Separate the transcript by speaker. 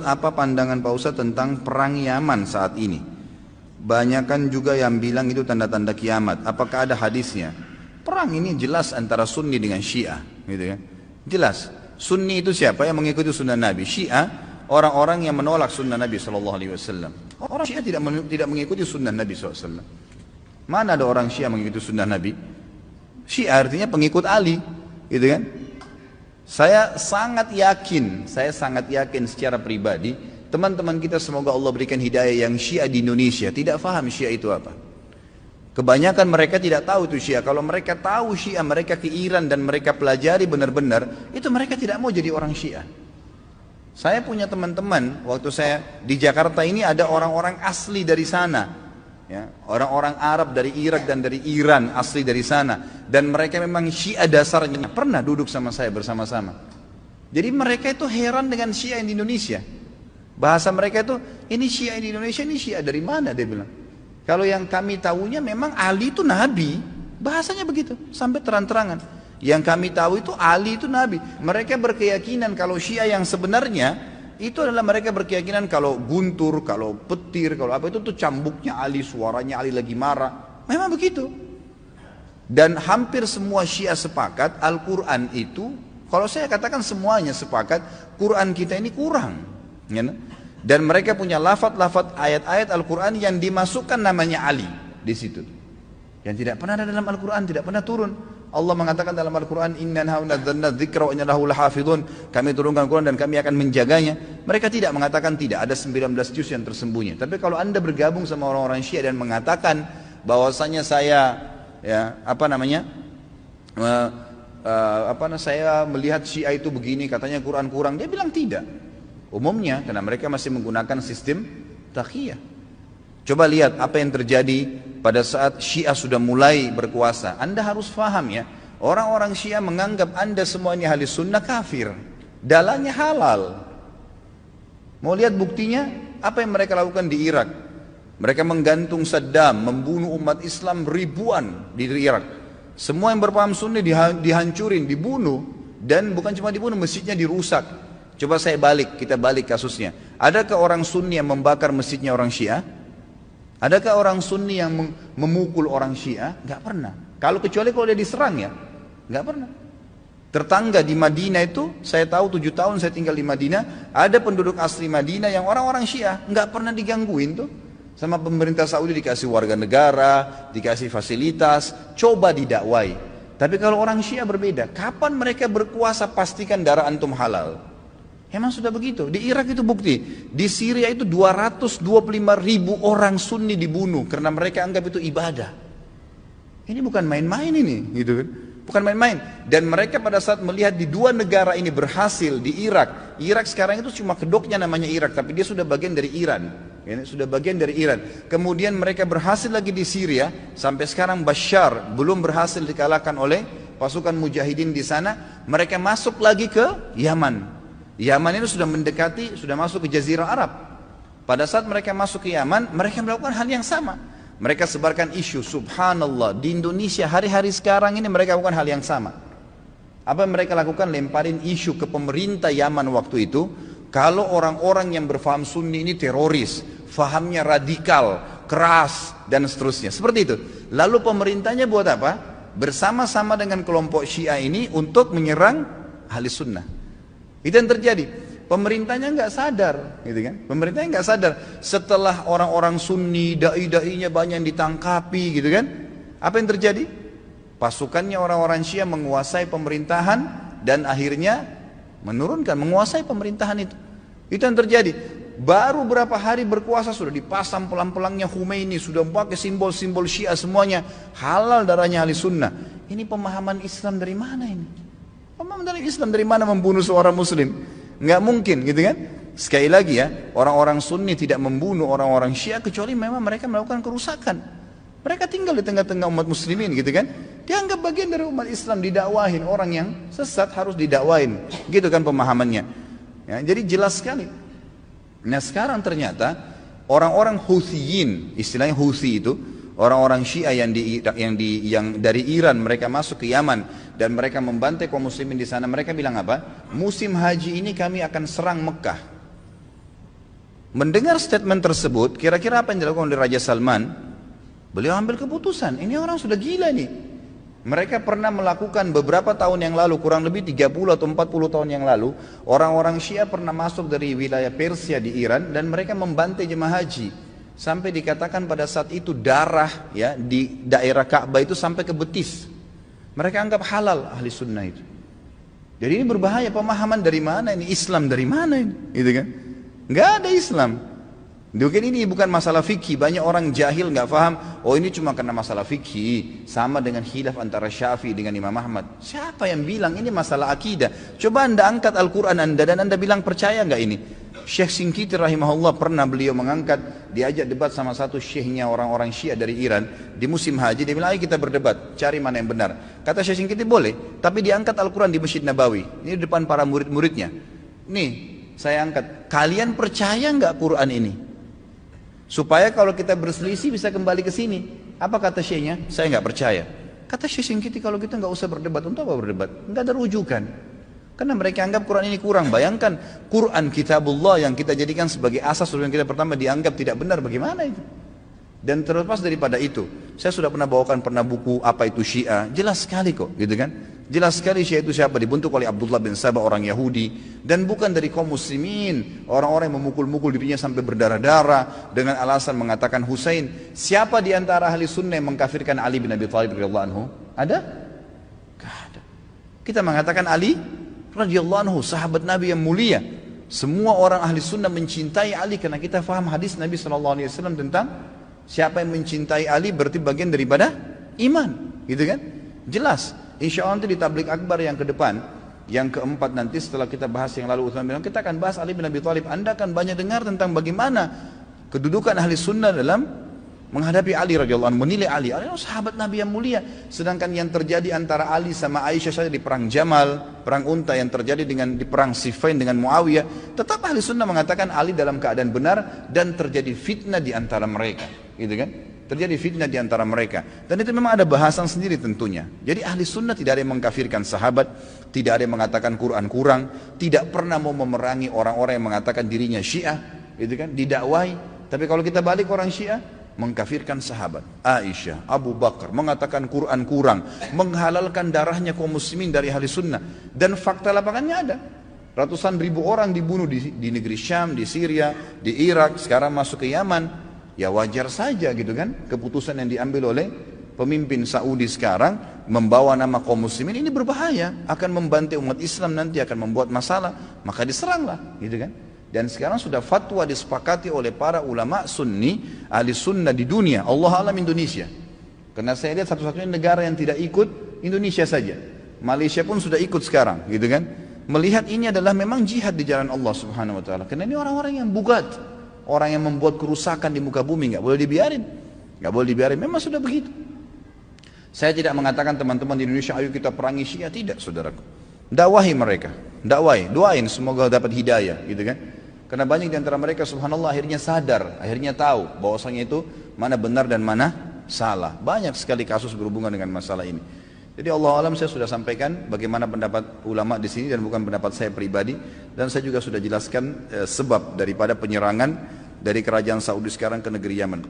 Speaker 1: Apa pandangan Pak Ustadz tentang perang Yaman saat ini? Banyakan juga yang bilang itu tanda-tanda kiamat. Apakah ada hadisnya? Perang ini jelas antara Sunni dengan Syiah, gitu ya. Jelas. Sunni itu siapa? Yang mengikuti sunnah Nabi. Syiah orang-orang yang menolak sunnah Nabi SAW. Orang Syiah tidak mengikuti sunnah Nabi SAW. Mana ada orang Syiah mengikuti sunnah Nabi? Syiah artinya pengikut Ali, gitu kan? Saya sangat yakin secara pribadi, teman-teman kita semoga Allah berikan hidayah yang Syiah di Indonesia tidak faham Syiah itu apa. Kebanyakan mereka tidak tahu itu Syiah. Kalau mereka tahu Syiah, mereka ke Iran dan mereka pelajari benar-benar, itu mereka tidak mau jadi orang Syiah. Saya punya teman-teman, waktu saya di Jakarta ini ada orang-orang asli dari sana, ya, orang-orang Arab dari Irak dan dari Iran asli dari sana, dan mereka memang Syiah dasarnya, pernah duduk sama saya bersama-sama. Jadi mereka itu heran dengan Syiah di Indonesia. Bahasa mereka itu, ini Syiah di Indonesia, ini Syiah dari mana, dia bilang. Kalau yang kami tahunya memang Ali itu Nabi, bahasanya begitu, sampai terang-terangan. Yang kami tahu itu Ali itu Nabi. Mereka berkeyakinan kalau Syiah yang sebenarnya itu adalah mereka berkeyakinan kalau guntur, kalau petir, kalau apa itu tuh cambuknya Ali, suaranya Ali lagi marah. Memang begitu. Dan hampir semua Syiah sepakat Al-Quran itu, kalau saya katakan semuanya sepakat, Quran kita ini kurang. Ya, dan mereka punya lafaz-lafaz ayat-ayat Al-Quran yang dimasukkan namanya Ali di situ. Yang tidak pernah ada dalam Al-Quran, tidak pernah turun. Allah mengatakan dalam Al-Quran, Inna nazzalna dzikra wa inna lahu lahafidhun. Kami turunkan Quran dan kami akan menjaganya. Mereka tidak mengatakan tidak, ada 19 juz yang tersembunyi. Tapi kalau Anda bergabung sama orang-orang Syiah dan mengatakan bahwasanya saya saya melihat Syiah itu begini, katanya Quran kurang, dia bilang tidak. Umumnya karena mereka masih menggunakan sistem taqiyah. Coba lihat apa yang terjadi pada saat Syiah sudah mulai berkuasa. Anda harus faham ya, orang-orang Syiah menganggap Anda semua ini ahli sunnah kafir, dalahnya halal. Mau lihat buktinya? Apa yang mereka lakukan di Irak? Mereka menggantung Saddam, membunuh umat Islam ribuan di Irak. Semua yang berpaham Sunni dihancurin, dibunuh, dan bukan cuma dibunuh, masjidnya dirusak. Coba kita balik kasusnya. Adakah orang Sunni yang membakar masjidnya orang Syiah? Adakah orang Sunni yang memukul orang Syiah? Gak pernah. Kecuali kalau dia diserang ya, gak pernah. Tetangga di Madinah itu, saya tahu 7 tahun saya tinggal di Madinah, ada penduduk asli Madinah yang orang-orang Syiah, gak pernah digangguin tuh. Sama pemerintah Saudi dikasih warga negara, dikasih fasilitas, coba didakwai. Tapi kalau orang Syiah berbeda, kapan mereka berkuasa pastikan darah antum halal. Emang sudah begitu. Di Irak itu bukti. Di Syria itu 225.000 orang Sunni dibunuh karena mereka anggap itu ibadah. Ini bukan main-main ini, gitu kan? Bukan main-main. Dan mereka pada saat melihat di dua negara ini berhasil di Irak. Irak sekarang itu cuma kedoknya namanya Irak, tapi dia sudah bagian dari Iran. Ini sudah bagian dari Iran. Kemudian mereka berhasil lagi di Syria. Sampai sekarang Bashar belum berhasil dikalahkan oleh pasukan mujahidin di sana. Mereka masuk lagi ke Yaman. Yaman itu sudah mendekati, sudah masuk ke Jazirah Arab. Pada saat mereka masuk ke Yaman, mereka melakukan hal yang sama. Mereka sebarkan isu, subhanallah, di Indonesia hari-hari sekarang ini mereka lakukan hal yang sama. Apa yang mereka lakukan? Lemparin isu ke pemerintah Yaman waktu itu, kalau orang-orang yang berfaham Sunni ini teroris, fahamnya radikal, keras, dan seterusnya. Seperti itu. Lalu pemerintahnya buat apa? Bersama-sama dengan kelompok Syiah ini untuk menyerang ahli sunnah. Itu yang terjadi. Pemerintahnya nggak sadar, gitu kan? Pemerintahnya nggak sadar. Setelah orang-orang Sunni, dai-dainya banyak yang ditangkapi, gitu kan? Apa yang terjadi? Pasukannya orang-orang Syiah menguasai pemerintahan dan akhirnya menguasai pemerintahan itu. Itu yang terjadi. Baru berapa hari berkuasa sudah dipasang pelang-pelangnya Khomeini, sudah pakai simbol-simbol Syiah semuanya, halal darahnya ahli sunnah. Ini pemahaman Islam dari mana ini? Pemahaman dari Islam dari mana membunuh seorang muslim? Nggak mungkin, gitu kan? Sekali lagi ya, orang-orang Sunni tidak membunuh orang-orang Syiah kecuali memang mereka melakukan kerusakan. Mereka tinggal di tengah-tengah umat muslimin, gitu kan? Dianggap bagian dari umat Islam, didakwahin. Orang yang sesat harus didakwahin, gitu kan pemahamannya. Ya, jadi jelas sekali. Nah sekarang ternyata orang-orang Huthiyin, istilahnya Huthi itu, orang-orang Syiah yang dari Iran mereka masuk ke Yaman dan mereka membantai kaum muslimin di sana. Mereka bilang apa? Musim haji ini kami akan serang Mekah. Mendengar statement tersebut, kira-kira apa yang dilakukan oleh Raja Salman? Beliau ambil keputusan, ini orang sudah gila nih. Mereka pernah melakukan beberapa tahun yang lalu, kurang lebih 30 atau 40 tahun yang lalu, orang-orang Syiah pernah masuk dari wilayah Persia di Iran dan mereka membantai jemaah haji. Sampai dikatakan pada saat itu darah ya di daerah Ka'bah itu sampai ke betis. Mereka anggap halal ahli sunnah itu. Jadi ini berbahaya, pemahaman dari mana ini, Islam dari mana ini, gitu kan? Nggak ada Islam. Mungkin ini bukan masalah fikih. Banyak orang jahil nggak paham. Oh ini cuma karena masalah fikih. Sama dengan khilaf antara Syafi'i dengan Imam Ahmad. Siapa yang bilang ini masalah akidah? Coba anda angkat Al-Quran anda dan anda bilang percaya nggak ini? Syekh Shinqiti rahimahullah pernah beliau mengangkat, diajak debat sama satu syekhnya orang-orang Syiah dari Iran di musim haji. Dia bilang ayo kita berdebat, cari mana yang benar. Kata Syekh Shinqiti boleh, tapi diangkat Al-Quran di Masjid Nabawi. Ini di depan para murid-muridnya. Nih saya angkat, kalian percaya nggak Quran ini? Supaya kalau kita berselisih bisa kembali ke sini. Apa kata syekhnya? Saya nggak percaya. Kata Syekh Shinqiti, kalau kita nggak usah berdebat, untuk apa berdebat? Nggak ada rujukan. Karena mereka anggap Quran ini kurang. Bayangkan Quran kitabullah yang kita jadikan sebagai asas yang kita pertama dianggap tidak benar, bagaimana itu? Dan terlepas daripada itu, saya sudah pernah bawakan buku apa itu Syiah, jelas sekali kok, gitu kan? Jelas sekali Syiah itu siapa, dibentuk oleh Abdullah bin Sabah, orang Yahudi, dan bukan dari kaum muslimin, orang-orang yang memukul-mukul dirinya sampai berdarah-darah dengan alasan mengatakan Husain. Siapa di antara ahli sunnah yang mengkafirkan Ali bin Abi Thalib radhiyallahu anhu? Ada? Gak ada. Kita mengatakan Ali radhiyallahu anhu, sahabat Nabi yang mulia. Semua orang ahli sunnah mencintai Ali karena kita faham hadis Nabi SAW tentang siapa yang mencintai Ali berarti bagian daripada iman, gitu kan? Jelas. Insya Allah nanti di tablik akbar yang ke depan, yang keempat nanti setelah kita bahas yang lalu Utsman bilang, kita akan bahas Ali bin Abi Thalib. Anda akan banyak dengar tentang bagaimana kedudukan ahli sunnah dalam menghadapi Ali radhiyallahu anhu, menilai Ali. Ali sahabat Nabi yang mulia. Sedangkan yang terjadi antara Ali sama Aisyah saja di perang Jamal, perang Unta yang terjadi di perang Siffin dengan Muawiyah, tetap ahli sunnah mengatakan Ali dalam keadaan benar dan terjadi fitnah di antara mereka, gitu kan? Terjadi fitnah di antara mereka. Dan itu memang ada bahasan sendiri tentunya. Jadi ahli sunnah tidak ada yang mengkafirkan sahabat, tidak ada yang mengatakan Quran kurang, tidak pernah mau memerangi orang-orang yang mengatakan dirinya Syiah, gitu kan? Didakwai. Tapi kalau kita balik orang Syiah, mengkafirkan sahabat Aisyah, Abu Bakar, mengatakan Quran kurang, menghalalkan darahnya kaum muslimin dari ahli sunnah. Dan fakta lapangannya ada. Ratusan ribu orang dibunuh di negeri Syam, di Syria, di Irak, sekarang masuk ke Yaman. Ya wajar saja gitu kan, keputusan yang diambil oleh pemimpin Saudi sekarang membawa nama kaum muslimin ini berbahaya, akan membantai umat Islam, nanti akan membuat masalah, maka diseranglah gitu kan. Dan sekarang sudah fatwa disepakati oleh para ulama sunni, ahli sunnah di dunia, Allah alam Indonesia. Karena saya lihat satu-satunya negara yang tidak ikut Indonesia saja. Malaysia pun sudah ikut sekarang gitu kan. Melihat ini adalah memang jihad di jalan Allah Subhanahu wa taala. Karena ini orang-orang yang bugat, orang yang membuat kerusakan di muka bumi, nggak boleh dibiarin. Nggak boleh dibiarin, memang sudah begitu. Saya tidak mengatakan teman-teman di Indonesia ayo kita perangi Syiah, tidak saudaraku. Dakwahi mereka, dakwai, doain semoga dapat hidayah gitu kan. Karena banyak di antara mereka subhanallah akhirnya sadar, akhirnya tahu bahwasanya itu mana benar dan mana salah. Banyak sekali kasus berhubungan dengan masalah ini. Jadi Allah alam saya sudah sampaikan bagaimana pendapat ulama di sini dan bukan pendapat saya pribadi, dan saya juga sudah jelaskan sebab daripada penyerangan dari kerajaan Saudi sekarang ke negeri Yaman.